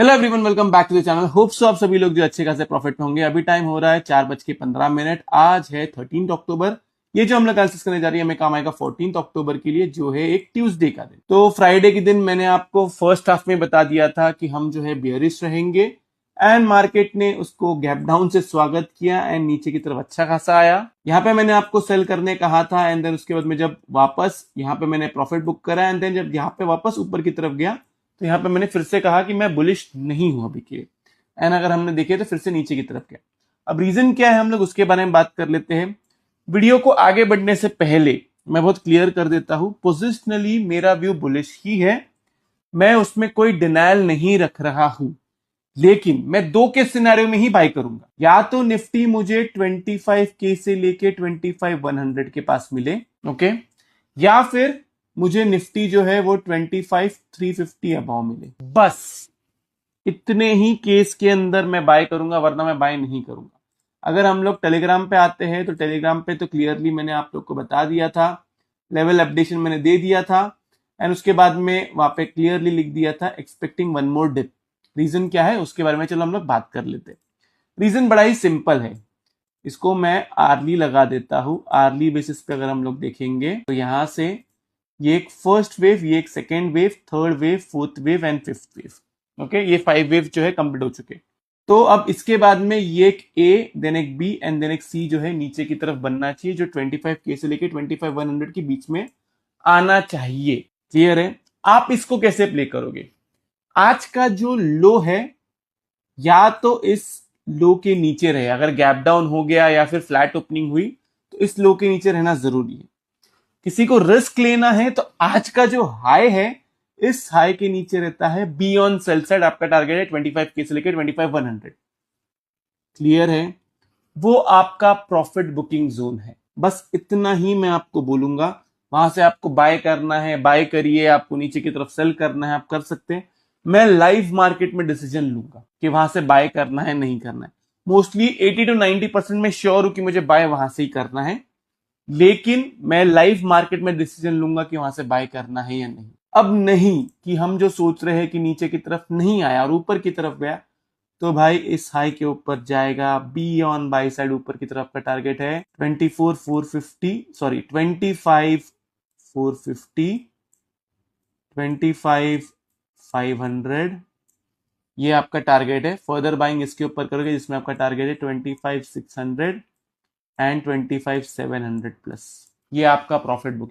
Hello everyone, welcome back to the channel. Hope so आप सभी लोग जो अच्छे खासे प्रॉफिट में होंगे। अभी टाइम हो रहा है 4:15। आज है 13 अक्टूबर। ये जो हम लोग एनालिसिस करने जा रही है हमें काम आएगा 14 अक्टूबर के लिए, जो है एक ट्यूसडे का दिन। तो फ्राइडे के दिन मैंने आपको फर्स्ट हाफ में बता दिया था कि हम जो है बियरिश रहेंगे एंड मार्केट ने उसको गैप डाउन से स्वागत किया एंड नीचे की तरफ अच्छा खासा आया। यहाँ पे मैंने आपको सेल करने कहा था एंड देन उसके बाद में जब वापस यहाँ पे मैंने प्रॉफिट बुक करा एंड देन जब यहाँ पे वापस ऊपर की तरफ गया तो यहाँ पे मैंने फिर से कहा कि मैं बुलिश नहीं हूं अभी के एंड अगर हमने देखे तो फिर से नीचे की तरफ गया। अब रीजन क्या है हम लोग उसके बारे में बात कर लेते हैं। वीडियो को आगे बढ़ने से पहले मैं बहुत क्लियर कर देता हूं, पोजिशनली मेरा व्यू बुलिश ही है, मैं उसमें कोई डिनायल नहीं रख रहा हूं, लेकिन मैं दो के सिनेरियो में ही बाय करूंगा। या तो निफ्टी मुझे 25K से लेके 25,100 के पास मिले, ओके, या फिर मुझे निफ्टी जो है वो 25,350 अबाव मिले। बस इतने ही केस के अंदर मैं बाय करूंगा, वरना मैं बाय नहीं करूंगा। अगर हम लोग टेलीग्राम पे आते हैं तो टेलीग्राम पे तो क्लियरली मैंने आप लोग को बता दिया था, लेवल अपडेशन मैंने दे दिया था एंड उसके बाद में वहां पे क्लियरली लिख दिया था expecting one more dip. Reason क्या है उसके बारे में चलो हम लोग बात कर लेते हैं। रीजन बड़ा ही सिंपल है, इसको मैं आर्ली लगा देता हूं। आर्ली बेसिस पे अगर हम लोग देखेंगे तो यहां से ये एक फर्स्ट वेव, ये एक second wave, third wave, fourth wave and fifth wave. Okay, ये 5 वेव जो है कंप्लीट हो चुके। तो अब इसके बाद में ये एक ए, देन एक बी एंड देन एक सी जो है नीचे की तरफ बनना चाहिए, जो 25K से लेके 25,100 के बीच में आना चाहिए। क्लियर है? आप इसको कैसे प्ले करोगे? आज का जो लो है या तो इस लो के नीचे रहे, अगर गैप डाउन हो गया या फिर फ्लैट ओपनिंग हुई तो इस लो के नीचे रहना जरूरी है। किसी को रिस्क लेना है तो आज का जो हाई है इस हाई के नीचे रहता है। बी ऑन सेल साइड आपका टारगेट है 25K से लेकर 25,100। क्लियर है? वो आपका प्रॉफिट बुकिंग जोन है। बस इतना ही मैं आपको बोलूंगा। वहां से आपको बाय करना है बाय करिए, आपको नीचे की तरफ सेल करना है आप कर सकते हैं। मैं लाइव मार्केट में डिसीजन लूंगा कि वहां से बाय करना है नहीं करना है। मोस्टली 80 to 90% में श्योर हूं कि मुझे बाय वहां से ही करना है, लेकिन मैं लाइव मार्केट में डिसीजन लूंगा कि वहां से बाय करना है या नहीं। अब नहीं कि हम जो सोच रहे हैं कि नीचे की तरफ नहीं आया और ऊपर की तरफ गया तो भाई इस हाई के ऊपर जाएगा। बी ऑन बाई साइड ऊपर की तरफ का टारगेट है 24,450, सॉरी 25,450, 25,500, ये आपका टारगेट है। फर्दर बाइंग इसके ऊपर करोगे जिसमें आपका टारगेट है 25,600 एंड 25,700 प्लस। ये आपका प्रॉफिट बुकिंग।